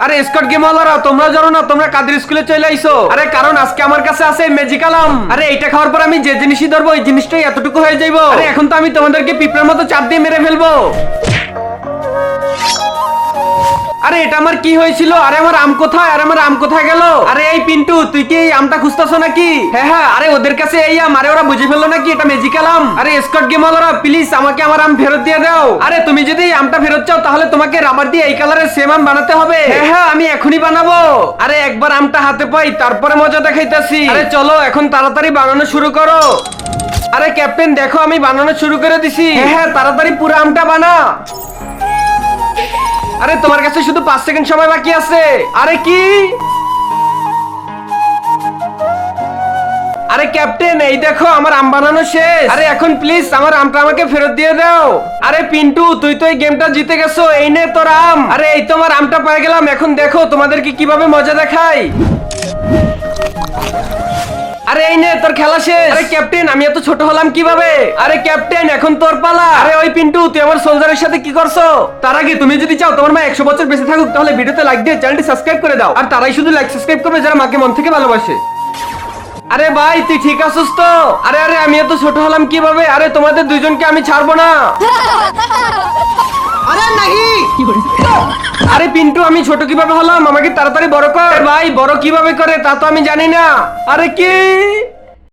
আরে Scott game ওয়ালারা তোমরা জানো না তোমরা কাদের স্কুলে চলে আইছো? আরে কারণ আজকে আমার কাছে আছে ম্যাজিক্যাল আম। আরে এটা খাওয়ার পর আমি যে জিনিসই ধরবো এই জিনিসটাই এতটুকু হয়ে যাইবো। আরে এখন তো আমি তোমাদেরকে পিঁপড়ার মতো চাপ দিয়ে মেরে ফেলবো। আরে এটা আমার কি হয়েছিল? আরে আমার আম কোথায়? আরে আমার আম কোথায় গেল? আরে এই পিন্টু তুই কি এই আমটা খুঁজতেছ নাকি? হ্যাঁ হ্যাঁ, আরে ওদের কাছে এই আম। আরে ওরা বুঝে ফেললো নাকি এটা ম্যাজিক্যাল আম? আরে স্কট গেম ওয়ালারা প্লিজ আমাকে আমার আম ফেরত দিয়ে দাও। আরে তুমি যদি এই আমটা ফেরত চাও তাহলে তোমাকে রাবার দিয়ে এই কালারের সেম আম বানাতে হবে। হ্যাঁ হ্যাঁ, আমি এখনই বানাবো। আরে একবার আমটা হাতে পাই তারপরে মজা দেখাইতাছি। আরে চলো এখন তাড়াতাড়ি বানানো শুরু করো। আরে ক্যাপ্টেন দেখো আমি বানানো শুরু করে দিছি। হ্যাঁ হ্যাঁ, তাড়াতাড়ি পুরো আমটা বানা। আরে তোমার কাছে শুধু 5 সেকেন্ড সময় বাকি আছে। আরে কি? আরে ক্যাপ্টেন এই দেখো আমার আম বানানো শেষ। আরে এখন প্লিজ আমার আমটা আমাকে ফেরত দিয়ে দাও। আরে পিন্টু তুই তো এই গেমটা জিতে গেছো, এই নে তোর আম। আরে এই তো আমার আমটা পেয়ে গেলাম। এখন দেখো তোমাদেরকে কিভাবে মজা দেখাই। আরে এই নে তোর খেলা শেষ। আরে ক্যাপ্টেন আমি এত ছোট হলাম কিভাবে? আরে ক্যাপ্টেন এখন তোর পালা। আরে ওই পিন্টু তুই আমার সোলজারের সাথে কি করছো? তার আগে তুমি যদি চাও তোমার মা 100 বছর বেঁচে থাকুক তাহলে ভিডিওতে লাইক দিয়ে চ্যানেলটি সাবস্ক্রাইব করে দাও। আর তারাই শুধু লাইক সাবস্ক্রাইব করবে যারা মাকে মন থেকে ভালোবাসে। আরে ভাই তুই ঠিক আছিস তো? আরে আরে আমি এত ছোট হলাম কিভাবে? আরে তোমাদের দুইজনকে আমি ছাড়বো না। अरे नहीं আরে পিন্টু আমি ছোট কিভাবে হলাম? আমাকে তাড়াতাড়ি বড় কর। ভাই বড় কিভাবে করে তা তো আমি জানি না। আরে কি?